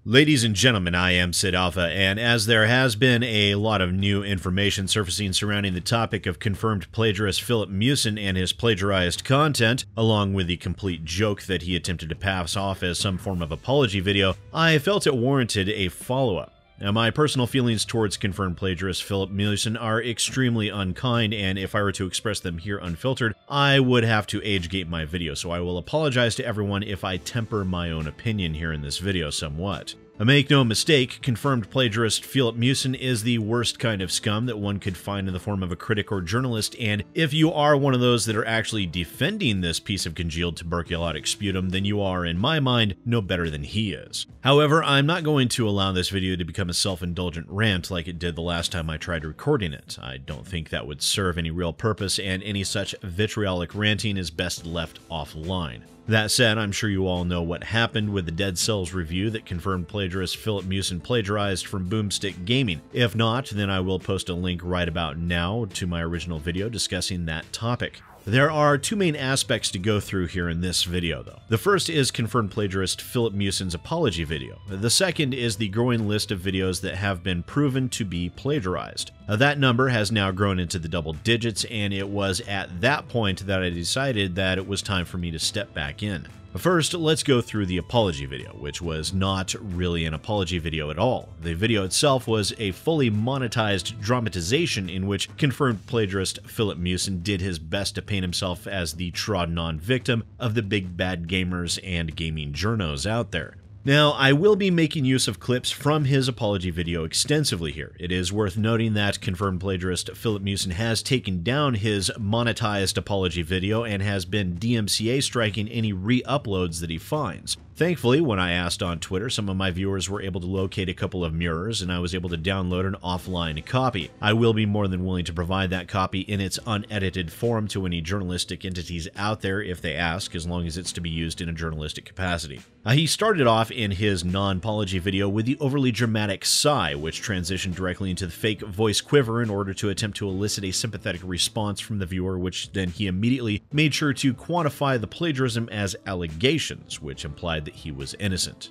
Ladies and gentlemen, I am SidAlpha, and as there has been a lot of new information surfacing surrounding the topic of confirmed plagiarist Filip Miucin and his plagiarized content, along with the complete joke that he attempted to pass off as some form of apology video, I felt it warranted a follow-up. Now, my personal feelings towards confirmed plagiarist Filip Miucin are extremely unkind, and if I were to express them here unfiltered, I would have to age-gate my video, so I will apologize to everyone if I temper my own opinion here in this video somewhat. Make no mistake, confirmed plagiarist Filip Miucin is the worst kind of scum that one could find in the form of a critic or journalist, and if you are one of those that are actually defending this piece of congealed tuberculotic sputum, then you are, in my mind, no better than he is. However, I'm not going to allow this video to become a self-indulgent rant like it did the last time I tried recording it. I don't think that would serve any real purpose, and any such vitriolic ranting is best left offline. That said, I'm sure you all know what happened with the Dead Cells review that confirmed plagiarist Filip Miucin plagiarized from Boomstick Gaming. If not, then I will post a link right about now to my original video discussing that topic. There are two main aspects to go through here in this video, though. The first is confirmed plagiarist Filip Miucin's apology video. The second is the growing list of videos that have been proven to be plagiarized. That number has now grown into the double digits, and it was at that point that I decided that it was time for me to step back in. First, let's go through the apology video, which was not really an apology video at all. The video itself was a fully monetized dramatization in which confirmed plagiarist Filip Miucin did his best to paint himself as the trodden-on victim of the big bad gamers and gaming journos out there. Now, I will be making use of clips from his apology video extensively here. It is worth noting that confirmed plagiarist Filip Miucin has taken down his monetized apology video and has been DMCA striking any re-uploads that he finds. Thankfully, when I asked on Twitter, some of my viewers were able to locate a couple of mirrors, and I was able to download an offline copy. I will be more than willing to provide that copy in its unedited form to any journalistic entities out there if they ask, as long as it's to be used in a journalistic capacity. He started off in his non-apology video with the overly dramatic sigh, which transitioned directly into the fake voice quiver in order to attempt to elicit a sympathetic response from the viewer, which then he immediately made sure to quantify the plagiarism as allegations, which implied that he was innocent.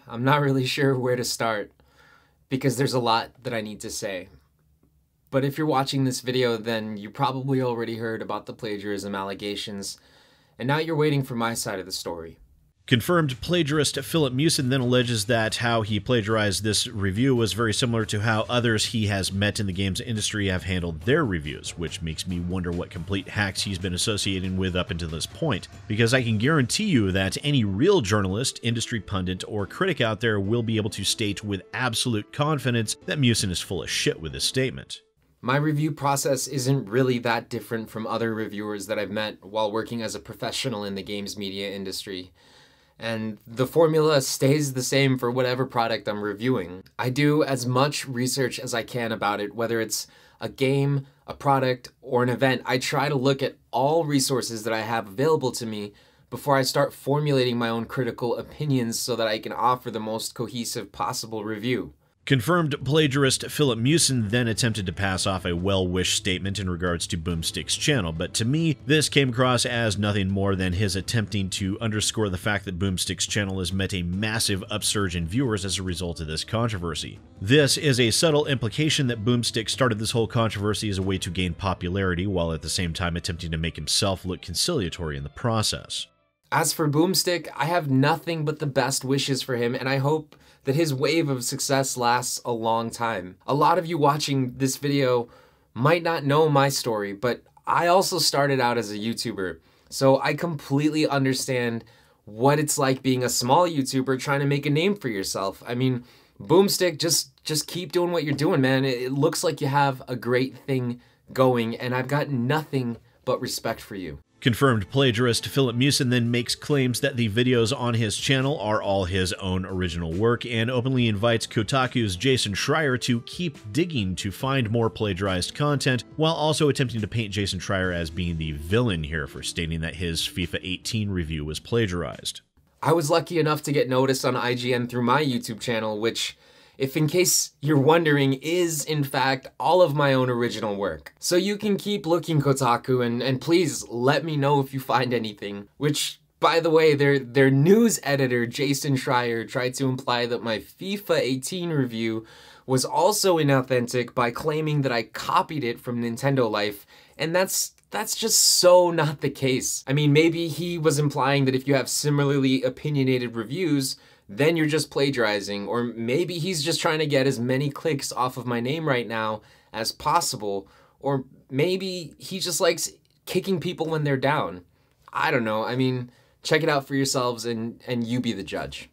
I'm not really sure where to start, because there's a lot that I need to say. But if you're watching this video, then you probably already heard about the plagiarism allegations, and now you're waiting for my side of the story. Confirmed plagiarist Filip Miucin then alleges that how he plagiarized this review was very similar to how others he has met in the games industry have handled their reviews, which makes me wonder what complete hacks he's been associating with up until this point, because I can guarantee you that any real journalist, industry pundit, or critic out there will be able to state with absolute confidence that Miucin is full of shit with this statement. My review process isn't really that different from other reviewers that I've met while working as a professional in the games media industry. And the formula stays the same for whatever product I'm reviewing. I do as much research as I can about it, whether it's a game, a product, or an event. I try to look at all resources that I have available to me before I start formulating my own critical opinions so that I can offer the most cohesive possible review. Confirmed plagiarist Filip Miucin then attempted to pass off a well-wish statement in regards to Boomstick's channel, but to me, this came across as nothing more than his attempting to underscore the fact that Boomstick's channel has met a massive upsurge in viewers as a result of this controversy. This is a subtle implication that Boomstick started this whole controversy as a way to gain popularity, while at the same time attempting to make himself look conciliatory in the process. As for Boomstick, I have nothing but the best wishes for him, and I hope that his wave of success lasts a long time. A lot of you watching this video might not know my story, but I also started out as a YouTuber, so I completely understand what it's like being a small YouTuber trying to make a name for yourself. I mean, Boomstick, just keep doing what you're doing, man. It looks like you have a great thing going, and I've got nothing but respect for you. Confirmed plagiarist Filip Miucin then makes claims that the videos on his channel are all his own original work and openly invites Kotaku's Jason Schreier to keep digging to find more plagiarized content, while also attempting to paint Jason Schreier as being the villain here for stating that his FIFA 18 review was plagiarized. I was lucky enough to get noticed on IGN through my YouTube channel, which, if in case you're wondering, is in fact all of my own original work. So you can keep looking, Kotaku, and please let me know if you find anything, which By the way, their news editor, Jason Schreier, tried to imply that my FIFA 18 review was also inauthentic by claiming that I copied it from Nintendo Life, and that's just so not the case. I mean, maybe he was implying that if you have similarly opinionated reviews, then you're just plagiarizing, or maybe he's just trying to get as many clicks off of my name right now as possible, or maybe he just likes kicking people when they're down. I don't know. I mean, check it out for yourselves and you be the judge.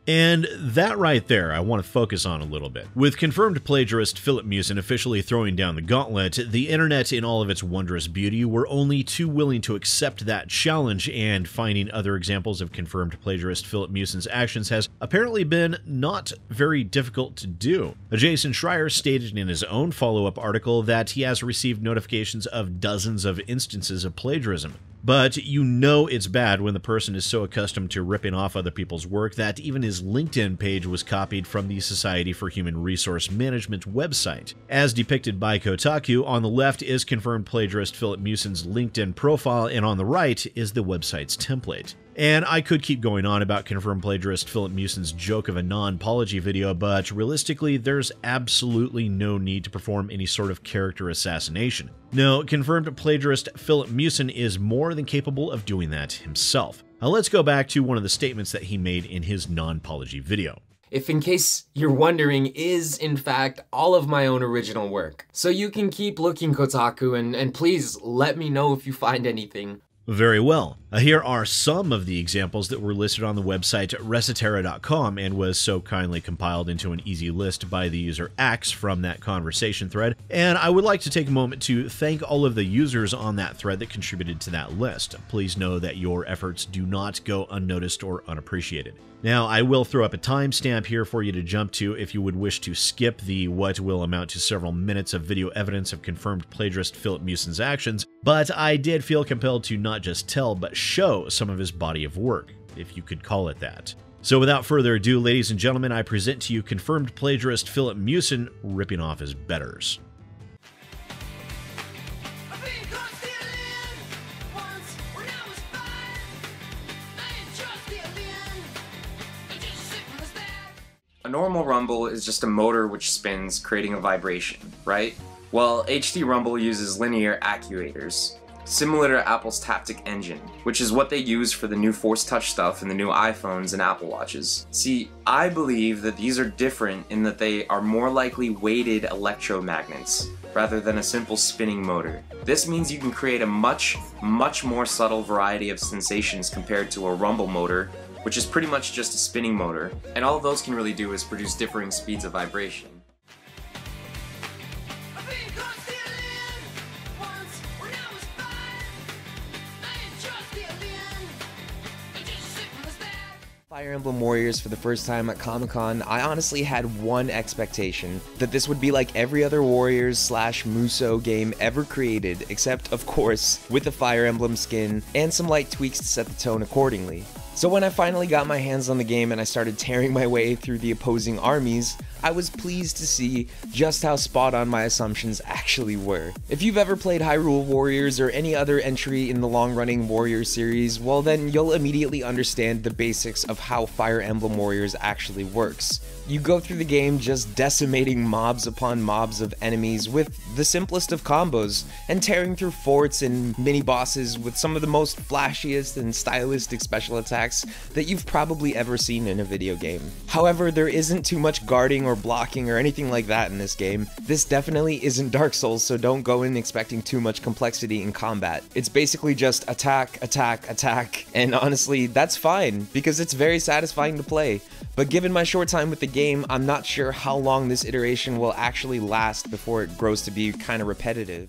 And that right there, I want to focus on a little bit. With confirmed plagiarist Filip Miucin officially throwing down the gauntlet, the internet in all of its wondrous beauty were only too willing to accept that challenge, and finding other examples of confirmed plagiarist Filip Miucin's actions has apparently been not very difficult to do. Jason Schreier stated in his own follow-up article that he has received notifications of dozens of instances of plagiarism. But you know it's bad when the person is so accustomed to ripping off other people's work that even his LinkedIn page was copied from the Society for Human Resource Management website. As depicted by Kotaku, on the left is confirmed plagiarist Filip Miucin's LinkedIn profile, and on the right is the website's template. And I could keep going on about confirmed plagiarist Filip Miucin's joke of a non-apology video, but realistically, there's absolutely no need to perform any sort of character assassination. No, confirmed plagiarist Filip Miucin is more than capable of doing that himself. Now let's go back to one of the statements that he made in his non-apology video. If in case you're wondering, is in fact all of my own original work. So you can keep looking, Kotaku, and please let me know if you find anything. Very well. Here are some of the examples that were listed on the website recetera.com and was so kindly compiled into an easy list by the user Axe from that conversation thread. And I would like to take a moment to thank all of the users on that thread that contributed to that list. Please know that your efforts do not go unnoticed or unappreciated. Now, I will throw up a timestamp here for you to jump to if you would wish to skip the what will amount to several minutes of video evidence of confirmed plagiarist Filip Miucin's actions, but I did feel compelled to not just tell, but show some of his body of work, if you could call it that. So without further ado, ladies and gentlemen, I present to you confirmed plagiarist Filip Miucin ripping off his betters. A normal rumble is just a motor which spins, creating a vibration, right? Well, HT Rumble uses linear actuators, similar to Apple's Taptic Engine, which is what they use for the new Force Touch stuff in the new iPhones and Apple Watches. See, I believe that these are different in that they are more likely weighted electromagnets, rather than a simple spinning motor. This means you can create a much more subtle variety of sensations compared to a rumble motor, which is pretty much just a spinning motor, and all those can really do is produce differing speeds of vibration. Fire Emblem Warriors for the first time at Comic-Con, I honestly had one expectation, that this would be like every other Warriors/Musou game ever created, except, of course, with a Fire Emblem skin, and some light tweaks to set the tone accordingly. So when I finally got my hands on the game and I started tearing my way through the opposing armies, I was pleased to see just how spot on my assumptions actually were. If you've ever played Hyrule Warriors or any other entry in the long-running Warrior series, well then you'll immediately understand the basics of how Fire Emblem Warriors actually works. You go through the game just decimating mobs upon mobs of enemies with the simplest of combos, and tearing through forts and mini-bosses with some of the most flashiest and stylistic special attacks that you've probably ever seen in a video game. However, there isn't too much guarding or blocking or anything like that in this game. This definitely isn't Dark Souls, so don't go in expecting too much complexity in combat. It's basically just attack, attack, attack, and honestly, that's fine, because it's very satisfying to play. But given my short time with the game, I'm not sure how long this iteration will actually last before it grows to be kind of repetitive.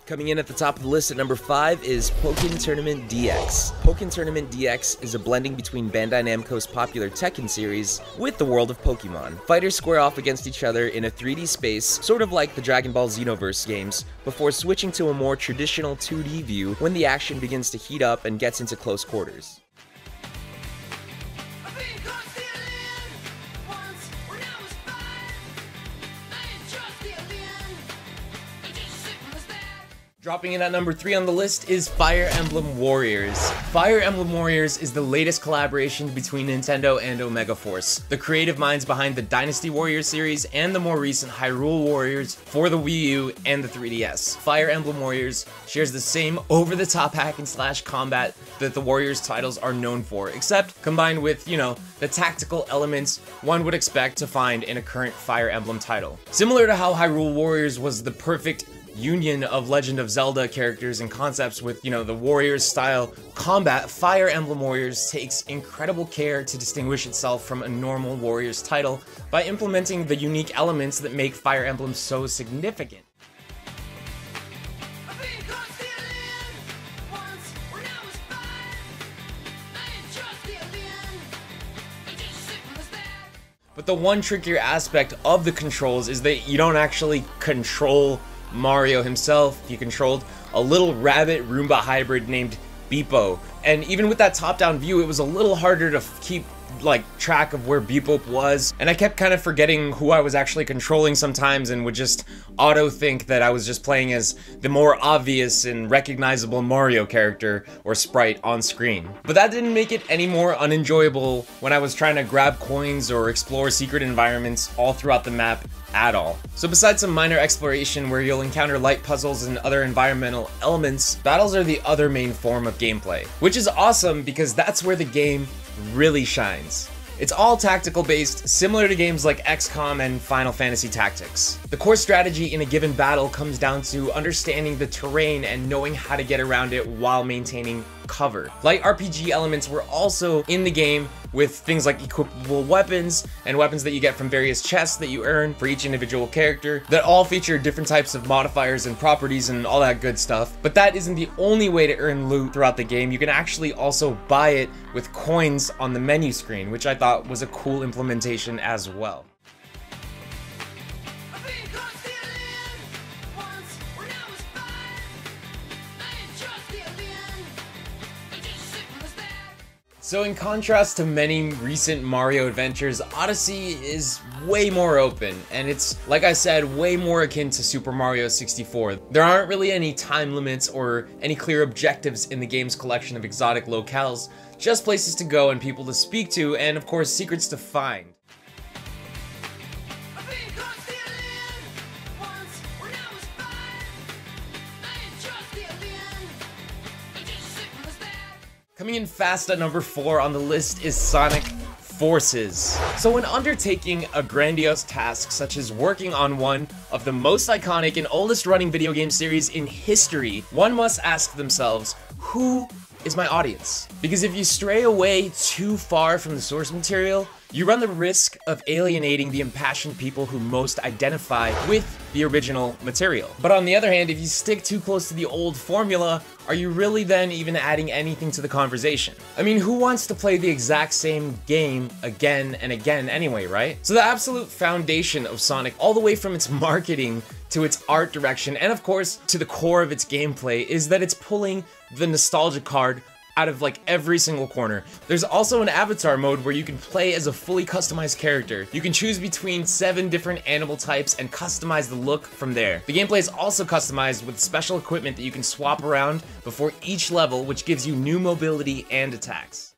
Coming in at the top of the list at number 5 is Pokken Tournament Dx. Pokken Tournament Dx is a blending between Bandai Namco's popular Tekken series with the world of Pokemon. Fighters square off against each other in a 3D space, sort of like the Dragon Ball Xenoverse games, before switching to a more traditional 2D view when the action begins to heat up and gets into close quarters. Dropping in at number 3 on the list is Fire Emblem Warriors. Fire Emblem Warriors is the latest collaboration between Nintendo and Omega Force, the creative minds behind the Dynasty Warriors series and the more recent Hyrule Warriors for the Wii U and the 3DS. Fire Emblem Warriors shares the same over-the-top hack and slash combat that the Warriors titles are known for, except combined with, you know, the tactical elements one would expect to find in a current Fire Emblem title. Similar to how Hyrule Warriors was the perfect union of Legend of Zelda characters and concepts with, you know, the Warriors style combat, Fire Emblem Warriors takes incredible care to distinguish itself from a normal Warriors title by implementing the unique elements that make Fire Emblem so significant. But the one trickier aspect of the controls is that you don't actually control Mario himself. You controlled a little rabbit Roomba hybrid named Beepo, and even with that top-down view, it was a little harder to keep like track of where Beepo was, and I kept kind of forgetting who I was actually controlling sometimes and would just auto think that I was just playing as the more obvious and recognizable Mario character or sprite on screen. But that didn't make it any more unenjoyable when I was trying to grab coins or explore secret environments all throughout the map at all. So besides some minor exploration where you'll encounter light puzzles and other environmental elements, battles are the other main form of gameplay, which is awesome because that's where the game really shines. It's all tactical based, similar to games like XCOM and Final Fantasy Tactics. The core strategy in a given battle comes down to understanding the terrain and knowing how to get around it while maintaining cover. Light RPG elements were also in the game with things like equipable weapons and weapons that you get from various chests that you earn for each individual character that all feature different types of modifiers and properties and all that good stuff. But that isn't the only way to earn loot throughout the game. You can actually also buy it with coins on the menu screen, which I thought was a cool implementation as well. So in contrast to many recent Mario adventures, Odyssey is way more open, and it's, like I said, way more akin to Super Mario 64. There aren't really any time limits or any clear objectives in the game's collection of exotic locales, just places to go and people to speak to, and of course secrets to find. Coming in fast at number 4 on the list is Sonic Forces. So when undertaking a grandiose task such as working on one of the most iconic and oldest running video game series in history, one must ask themselves, who is my audience? Because if you stray away too far from the source material, you run the risk of alienating the impassioned people who most identify with the original material. But on the other hand, if you stick too close to the old formula, are you really then even adding anything to the conversation? I mean, who wants to play the exact same game again and again anyway, right? So the absolute foundation of Sonic, all the way from its marketing to its art direction, and of course to the core of its gameplay, is that it's pulling the nostalgia card out of like every single corner. There's also an avatar mode where you can play as a fully customized character. You can choose between 7 different animal types and customize the look from there. The gameplay is also customized with special equipment that you can swap around before each level, which gives you new mobility and attacks.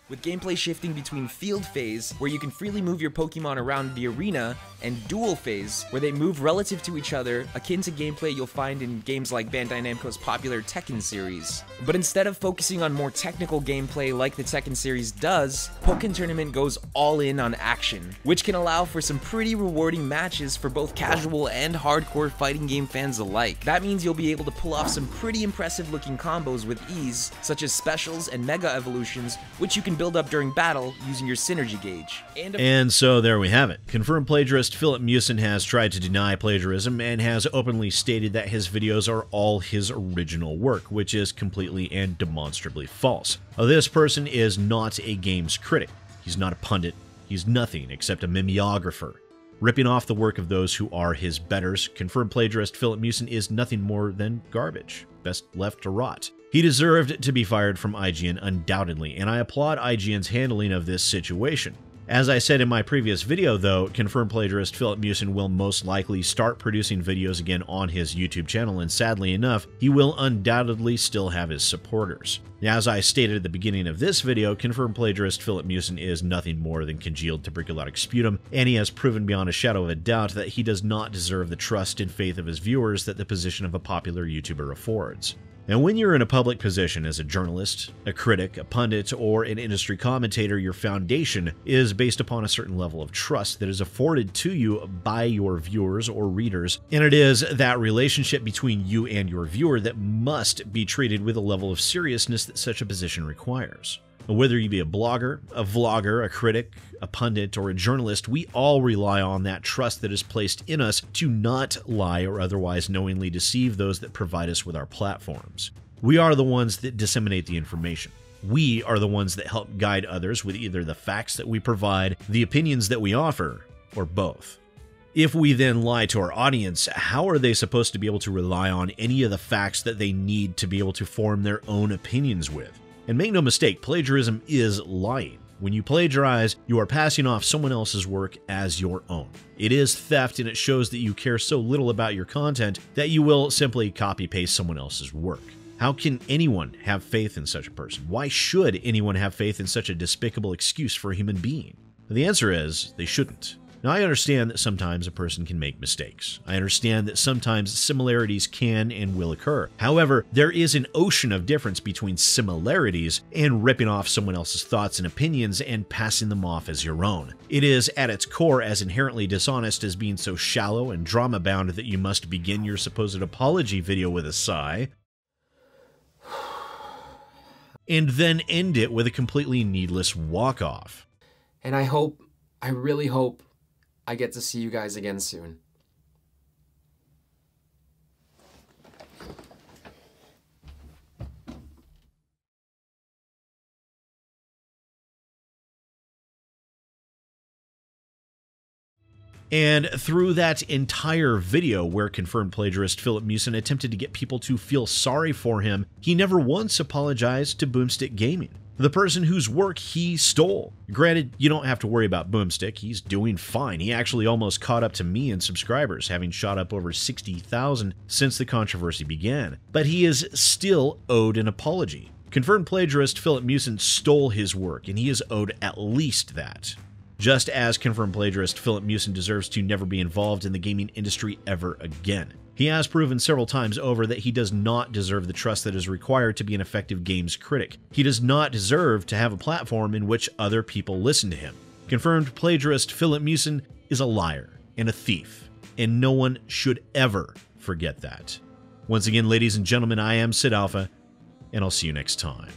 With gameplay shifting between field phase, where you can freely move your Pokemon around the arena, and duel phase, where they move relative to each other, akin to gameplay you'll find in games like Bandai Namco's popular Tekken series. But instead of focusing on more technical gameplay like the Tekken series does, Pokken Tournament goes all in on action, which can allow for some pretty rewarding matches for both casual and hardcore fighting game fans alike. That means you'll be able to pull off some pretty impressive looking combos with ease, such as specials and mega evolutions, which you can build up during battle using your synergy gauge. And so there we have it. Confirmed plagiarist Filip Miucin has tried to deny plagiarism and has openly stated that his videos are all his original work, which is completely and demonstrably false. This person is not a games critic. He's not a pundit. He's nothing except a mimeographer, ripping off the work of those who are his betters. Confirmed plagiarist Filip Miucin is nothing more than garbage, best left to rot. He deserved to be fired from IGN undoubtedly, and I applaud IGN's handling of this situation. As I said in my previous video though, confirmed plagiarist Filip Miucin will most likely start producing videos again on his YouTube channel, and sadly enough, he will undoubtedly still have his supporters. As I stated at the beginning of this video, confirmed plagiarist Filip Miucin is nothing more than congealed tuberculotic sputum, and he has proven beyond a shadow of a doubt that he does not deserve the trust and faith of his viewers that the position of a popular YouTuber affords. And when you're in a public position as a journalist, a critic, a pundit, or an industry commentator, your foundation is based upon a certain level of trust that is afforded to you by your viewers or readers, and it is that relationship between you and your viewer that must be treated with a level of seriousness that such a position requires. Whether you be a blogger, a vlogger, a critic, a pundit, or a journalist, we all rely on that trust that is placed in us to not lie or otherwise knowingly deceive those that provide us with our platforms. We are the ones that disseminate the information. We are the ones that help guide others with either the facts that we provide, the opinions that we offer, or both. If we then lie to our audience, how are they supposed to be able to rely on any of the facts that they need to be able to form their own opinions with? And make no mistake, plagiarism is lying. When you plagiarize, you are passing off someone else's work as your own. It is theft, and it shows that you care so little about your content that you will simply copy-paste someone else's work. How can anyone have faith in such a person? Why should anyone have faith in such a despicable excuse for a human being? The answer is, they shouldn't. Now, I understand that sometimes a person can make mistakes. I understand that sometimes similarities can and will occur. However, there is an ocean of difference between similarities and ripping off someone else's thoughts and opinions and passing them off as your own. It is at its core as inherently dishonest as being so shallow and drama-bound that you must begin your supposed apology video with a sigh, and then end it with a completely needless walk-off. And I really hope, I get to see you guys again soon. And through that entire video where confirmed plagiarist Filip Miucin attempted to get people to feel sorry for him, he never once apologized to Boomstick Gaming, the person whose work he stole. Granted, you don't have to worry about Boomstick, he's doing fine. He actually almost caught up to me in subscribers, having shot up over 60,000 since the controversy began. But he is still owed an apology. Confirmed plagiarist Filip Miucin stole his work, and he is owed at least that. Just as confirmed plagiarist Filip Miucin deserves to never be involved in the gaming industry ever again. He has proven several times over that he does not deserve the trust that is required to be an effective games critic. He does not deserve to have a platform in which other people listen to him. Confirmed plagiarist Filip Miucin is a liar and a thief, and no one should ever forget that. Once again, ladies and gentlemen, I am SidAlpha, and I'll see you next time.